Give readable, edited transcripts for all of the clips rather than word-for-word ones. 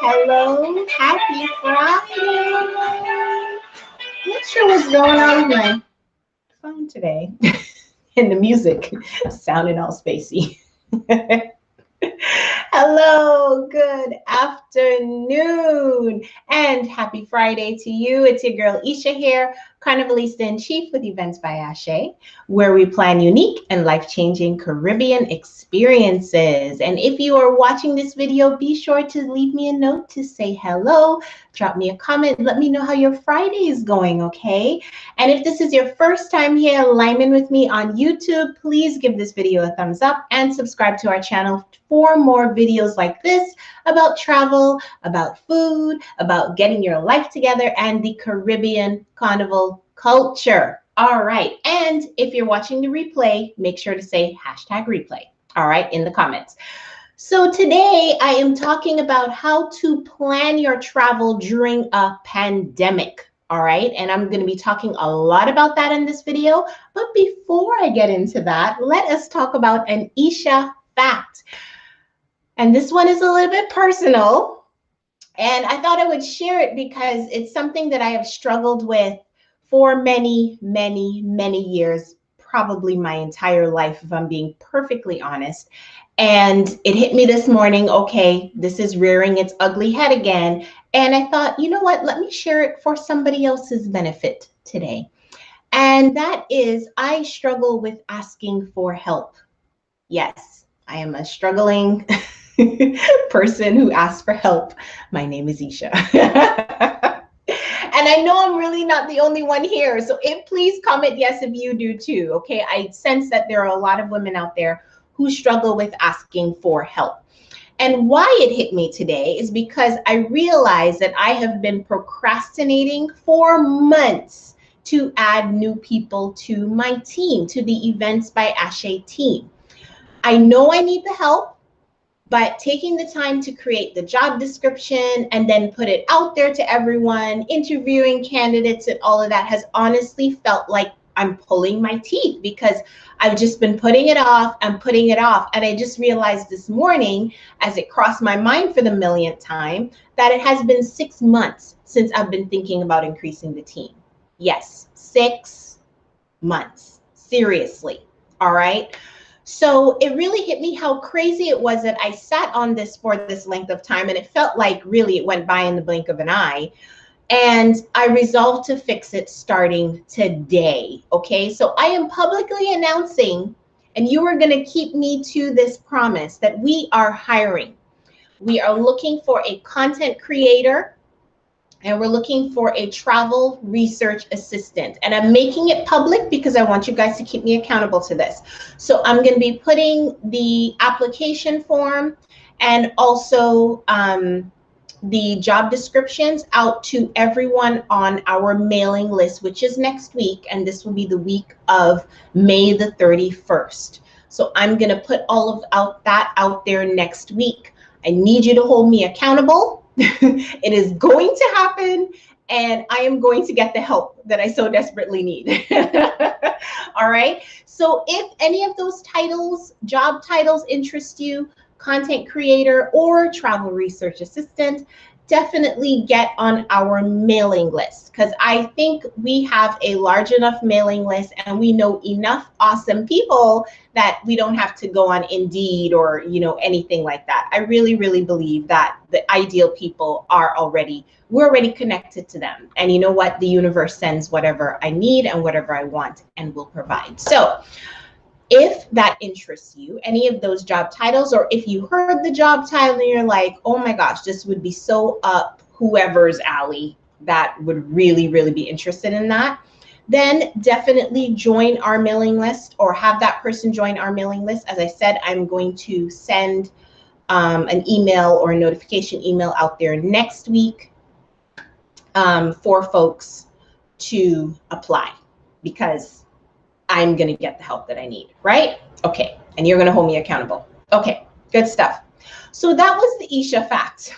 Hello, happy Friday. Not sure what's going on with my phone today. And the music sounding all spacey. Hello, good afternoon, and happy Friday to you. It's your girl Isha here, Carnivalista in Chief with Events by Ashe, where we plan unique and life-changing Caribbean experiences. And if you are watching this video, be sure to leave me a note to say hello, drop me a comment, let me know how your Friday is going, okay? And if this is your first time here alignment with me on YouTube, please give this video a thumbs up and subscribe to our channel for more videos like this about travel, about food, about getting your life together, and the Caribbean carnival culture. All right. And if you're watching the replay, make sure to say #replay. All right, in the comments. So today I am talking about how to plan your travel during a pandemic. All right, and I'm going to be talking a lot about that in this video. But before I get into that, let us talk about an Isha Fat. And this one is a little bit personal. And I thought I would share it because it's something that I have struggled with for many, many, many years, probably my entire life, if I'm being perfectly honest. And it hit me this morning, okay, this is rearing its ugly head again. And I thought, you know what, let me share it for somebody else's benefit today. And that is, I struggle with asking for help. Yes, I am a struggling person who asks for help. My name is Isha. And I know I'm really not the only one here. So please comment yes if you do too. Okay, I sense that there are a lot of women out there who struggle with asking for help. And why it hit me today is because I realized that I have been procrastinating for months to add new people to my team, to the Events by Ashe team. I know I need the help, but taking the time to create the job description and then put it out there to everyone, interviewing candidates and all of that has honestly felt like I'm pulling my teeth because I've just been putting it off and putting it off. And I just realized this morning, as it crossed my mind for the millionth time, that it has been 6 months since I've been thinking about increasing the team. Yes, 6 months, seriously, all right? So it really hit me how crazy it was that I sat on this for this length of time, and it felt like really it went by in the blink of an eye. And I resolved to fix it starting today. Okay, so I am publicly announcing, and you are going to keep me to this promise, that we are hiring. We are looking for a content creator, and we're looking for a travel research assistant. And I'm making it public because I want you guys to keep me accountable to this. So I'm going to be putting the application form and also the job descriptions out to everyone on our mailing list, which is next week. And this will be the week of May the 31st. So I'm going to put all of that out there next week. I need you to hold me accountable. It is going to happen, and I am going to get the help that I so desperately need. All right. So if any of those titles, job titles interest you, content creator or travel research assistant, definitely get on our mailing list, because I think we have a large enough mailing list and we know enough awesome people that we don't have to go on Indeed or, you know, anything like that. I really, really believe that the ideal people we're already connected to them. And you know what? The universe sends whatever I need and whatever I want and will provide. So if that interests you, any of those job titles, or if you heard the job title and you're like, oh my gosh, this would be so up whoever's alley that would really, really be interested in that, then definitely join our mailing list or have that person join our mailing list. As I said, I'm going to send an email or a notification email out there next week for folks to apply, because I'm going to get the help that I need, right? Okay, and you're going to hold me accountable. Okay, good stuff. So that was the Isha Fat.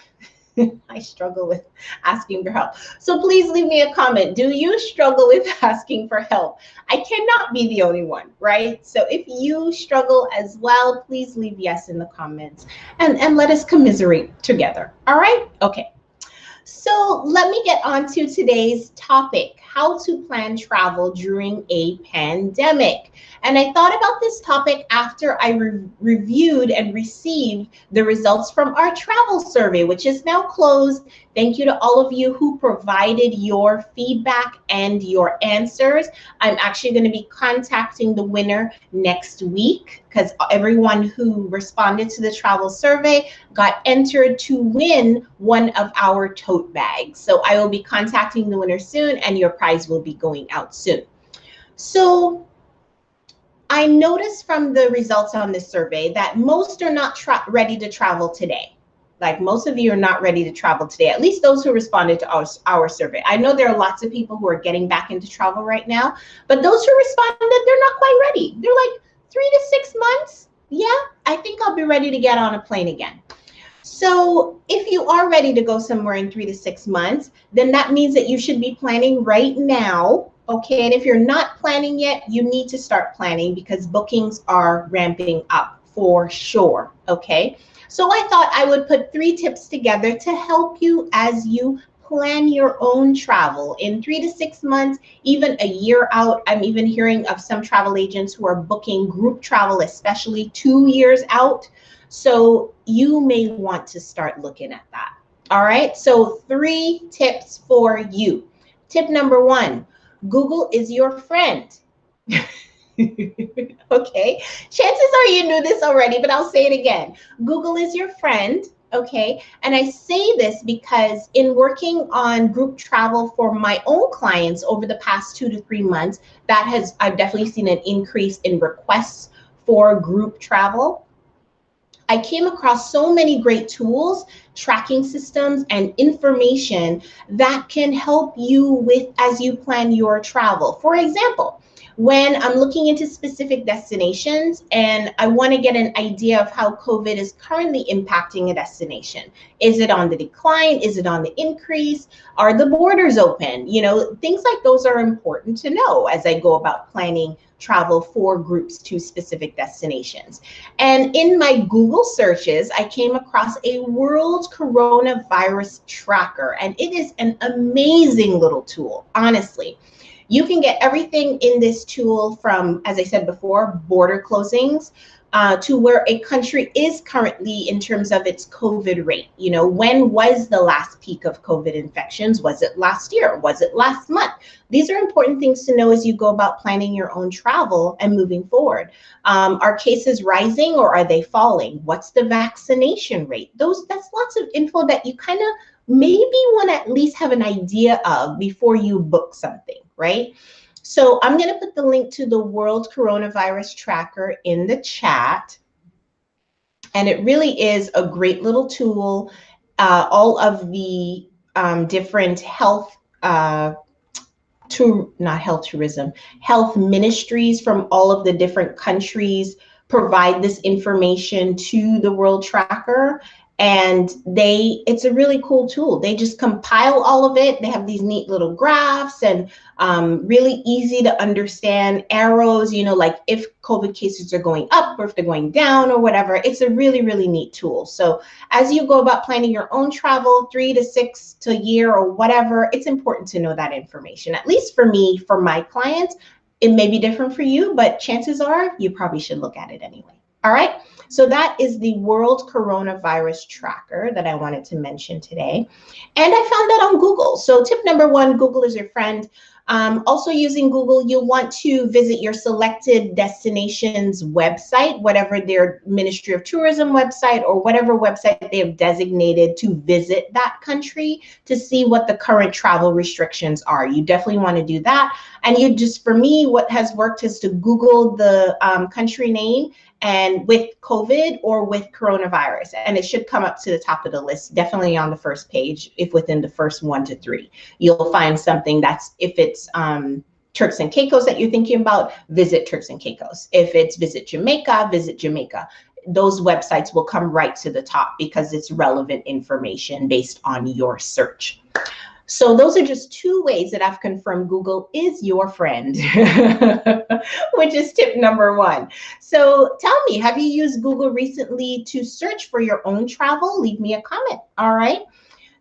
I struggle with asking for help. So please leave me a comment. Do you struggle with asking for help? I cannot be the only one, right? So if you struggle as well, please leave yes in the comments and let us commiserate together. All right? Okay. So let me get on to today's topic, how to plan travel during a pandemic. And I thought about this topic after I reviewed and received the results from our travel survey, which is now closed. Thank you to all of you who provided your feedback and your answers. I'm actually going to be contacting the winner next week because everyone who responded to the travel survey got entered to win one of our tote bags. So I will be contacting the winner soon and your prize will be going out soon. So I noticed from the results on this survey that most are not ready to travel today. Like most of you are not ready to travel today, at least those who responded to our survey. I know there are lots of people who are getting back into travel right now, but those who responded, they're not quite ready. They're like 3 to 6 months. Yeah, I think I'll be ready to get on a plane again. So if you are ready to go somewhere in 3 to 6 months, then that means that you should be planning right now. Okay, and if you're not planning yet, you need to start planning because bookings are ramping up for sure. Okay, so I thought I would put 3 tips together to help you as you plan your own travel in 3 to 6 months, even a year out. I'm even hearing of some travel agents who are booking group travel, especially 2 years out. So you may want to start looking at that. All right, so 3 tips for you. Tip number 1, Google is your friend. Okay, chances are you knew this already, but I'll say it again. Google is your friend. Okay, and I say this because in working on group travel for my own clients over the past 2 to 3 months, I've definitely seen an increase in requests for group travel. I came across so many great tools, tracking systems, and information that can help you with as you plan your travel. For example, when I'm looking into specific destinations and I want to get an idea of how COVID is currently impacting a destination. Is it on the decline? Is it on the increase? Are the borders open? You know, things like those are important to know as I go about planning travel for groups to specific destinations. And in my Google searches, I came across a world coronavirus tracker, and it is an amazing little tool, honestly. You can get everything in this tool from, as I said before, border closings to where a country is currently in terms of its COVID rate. You know, when was the last peak of COVID infections? Was it last year? Was it last month? These are important things to know as you go about planning your own travel and moving forward. Are cases rising or are they falling? What's the vaccination rate? That's lots of info that you kind of maybe want to at least have an idea of before you book something, right? So I'm going to put the link to the World Coronavirus Tracker in the chat. And it really is a great little tool. All of the different health health ministries from all of the different countries provide this information to the World Tracker. And it's a really cool tool. They just compile all of it. They have these neat little graphs and really easy to understand arrows, you know, like if COVID cases are going up or if they're going down or whatever. It's a really, really neat tool. So as you go about planning your own travel, 3 to 6 to a year or whatever, it's important to know that information. At least for me, for my clients, it may be different for you, but chances are you probably should look at it anyway. All right, so that is the World Coronavirus Tracker that I wanted to mention today. And I found that on Google. So tip number 1, Google is your friend. Also using Google, you'll want to visit your selected destination's website, whatever their Ministry of Tourism website or whatever website they have designated to visit that country to see what the current travel restrictions are. You definitely want to do that. And you just, for me, what has worked is to Google the country name and with COVID or with coronavirus, and it should come up to the top of the list, definitely on the first page, if within the first 1 to 3. You'll find something that's, if it's Turks and Caicos that you're thinking about, visit Turks and Caicos. If it's visit Jamaica, those websites will come right to the top because it's relevant information based on your search. So those are just two ways that I've confirmed Google is your friend, which is tip number one. So tell me, have you used Google recently to search for your own travel? Leave me a comment, all right?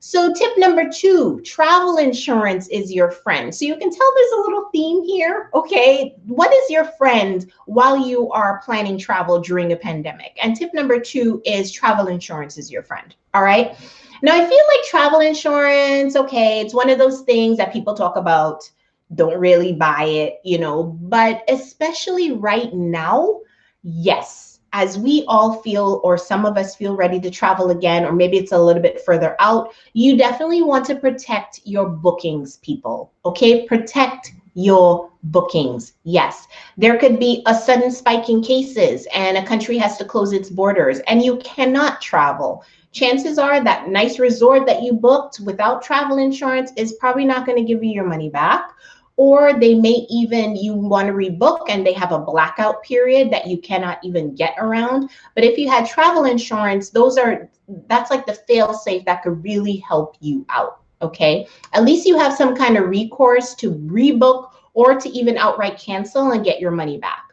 So tip number two, travel insurance is your friend. So you can tell there's a little theme here, okay? What is your friend while you are planning travel during a pandemic? And tip number two is travel insurance is your friend, all right? Now, I feel like travel insurance, okay, it's one of those things that people talk about, don't really buy it, you know, but especially right now, yes, as we all feel, or some of us feel ready to travel again, or maybe it's a little bit further out, you definitely want to protect your bookings, people, okay? Protect your bookings. Yes, there could be a sudden spike in cases and a country has to close its borders and you cannot travel. Chances are that nice resort that you booked without travel insurance is probably not going to give you your money back. Or they may even, you want to rebook and they have a blackout period that you cannot even get around. But if you had travel insurance, that's like the fail safe that could really help you out, okay? At least you have some kind of recourse to rebook or to even outright cancel and get your money back.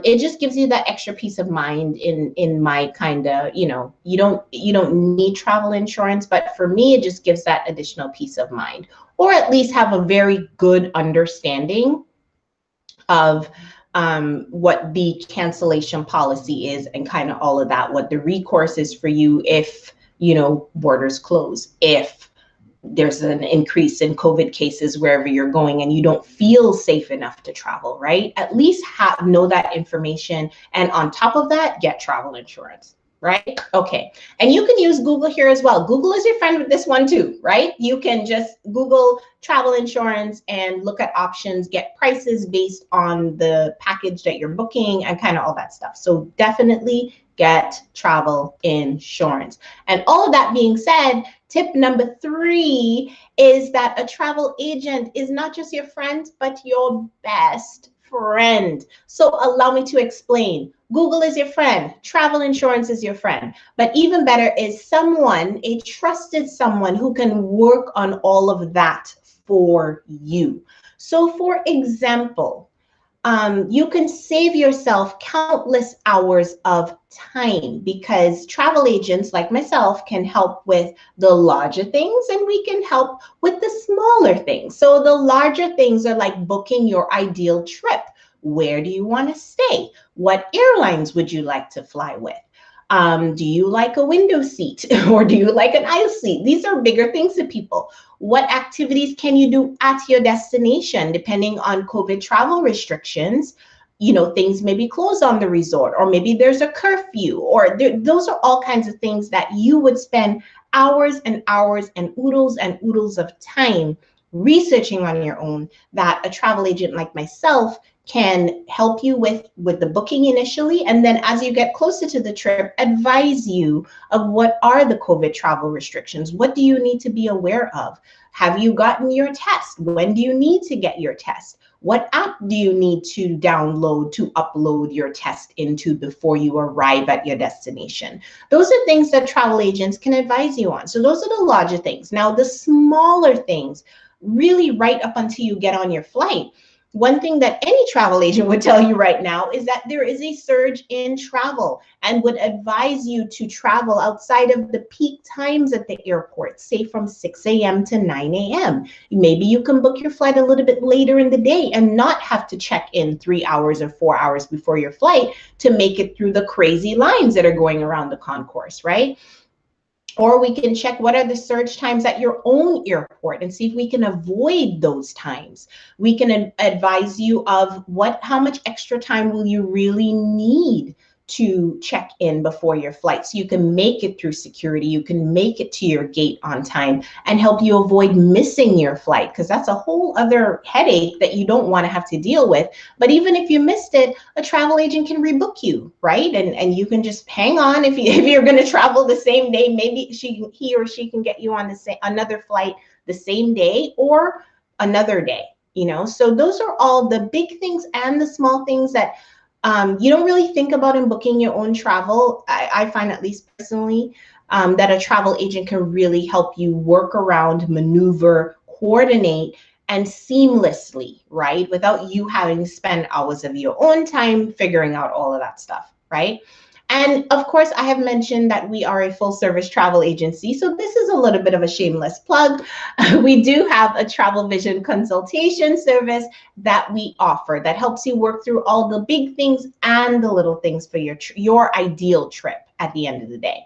It just gives you that extra peace of mind in my kind of, you know, you don't need travel insurance, but for me, it just gives that additional peace of mind, or at least have a very good understanding of what the cancellation policy is and kind of all of that, what the recourse is for you if, you know, borders close, if there's an increase in COVID cases wherever you're going and you don't feel safe enough to travel, right? At least know that information. And on top of that, get travel insurance, right? Okay. And you can use Google here as well. Google is your friend with this one too, right? You can just Google travel insurance and look at options, get prices based on the package that you're booking and kind of all that stuff. So definitely get travel insurance. And all of that being said, tip number three is that a travel agent is not just your friend, but your best friend. So allow me to explain. Google is your friend, travel insurance is your friend, but even better is someone, a trusted someone who can work on all of that for you. So for example, you can save yourself countless hours of time because travel agents like myself can help with the larger things and we can help with the smaller things. So the larger things are like booking your ideal trip. Where do you want to stay? What airlines would you like to fly with? Do you like a window seat or do you like an aisle seat? These are bigger things to people. What activities can you do at your destination depending on COVID travel restrictions? You know, things may be closed on the resort, or maybe there's a curfew, or those are all kinds of things that you would spend hours and hours and oodles of time researching on your own that a travel agent like myself can help you with the booking initially, and then as you get closer to the trip, advise you of what are the COVID travel restrictions. What do you need to be aware of? Have you gotten your test? When do you need to get your test? What app do you need to download to upload your test into before you arrive at your destination? Those are things that travel agents can advise you on. So those are the larger things. Now, the smaller things, really right up until you get on your flight, one thing that any travel agent would tell you right now is that there is a surge in travel and would advise you to travel outside of the peak times at the airport, say from 6 a.m. to 9 a.m. Maybe you can book your flight a little bit later in the day and not have to check in 3 hours or 4 hours before your flight to make it through the crazy lines that are going around the concourse, right? Or we can check what are the surge times at your own airport and see if we can avoid those times. We can advise you of how much extra time will you really need to check in before your flight so you can make it through security, you can make it to your gate on time and help you avoid missing your flight, because that's a whole other headache that you don't want to have to deal with. But even if you missed it, a travel agent can rebook you, right? And you can just hang on. If you're going to travel the same day, maybe he or she can get you on another flight the same day or another day, you know? So those are all the big things and the small things that You don't really think about in booking your own travel. I find, at least personally, that a travel agent can really help you work around, maneuver, coordinate, and seamlessly, right? Without you having to spend hours of your own time figuring out all of that stuff, right? And of course, I have mentioned that we are a full service travel agency. So this is a little bit of a shameless plug. We do have a travel vision consultation service that we offer that helps you work through all the big things and the little things for your ideal trip at the end of the day,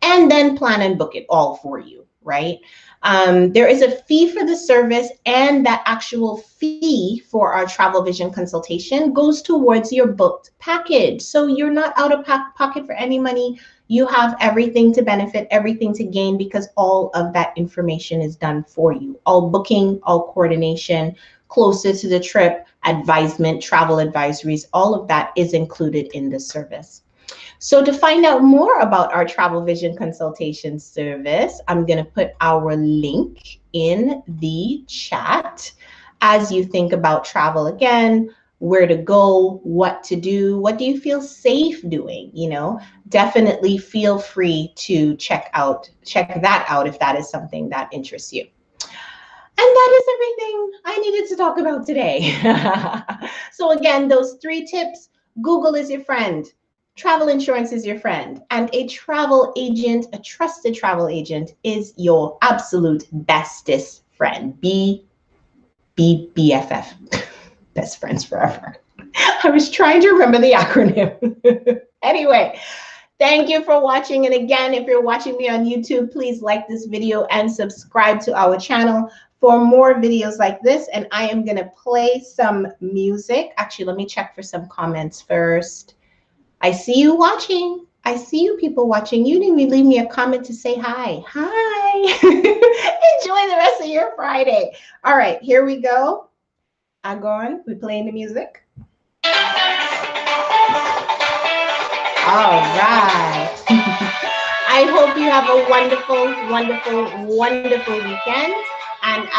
and then plan and book it all for you, right? There is a fee for the service, and that actual fee for our travel vision consultation goes towards your booked package. So you're not out of pocket for any money. You have everything to benefit, everything to gain, because all of that information is done for you. All booking, all coordination, closer to the trip, advisement, travel advisories, all of that is included in the service. So to find out more about our travel vision consultation service, I'm going to put our link in the chat. As you think about travel again, where to go, what to do, what do you feel safe doing? You know, definitely feel free to check that out if that is something that interests you. And that is everything I needed to talk about today. So again, those 3 tips: Google is your friend. Travel insurance is your friend, and a travel agent, a trusted travel agent, is your absolute bestest friend. BFF, best friends forever. I was trying to remember the acronym. Anyway, thank you for watching. And again, if you're watching me on YouTube, please like this video and subscribe to our channel for more videos like this. And I am going to play some music. Actually, let me check for some comments first. I see you watching. I see you people watching. You didn't even leave me a comment to say hi. Hi. Enjoy the rest of your Friday. All right, here we go. I'm going. We're playing the music. All right. I hope you have a wonderful, wonderful, wonderful weekend.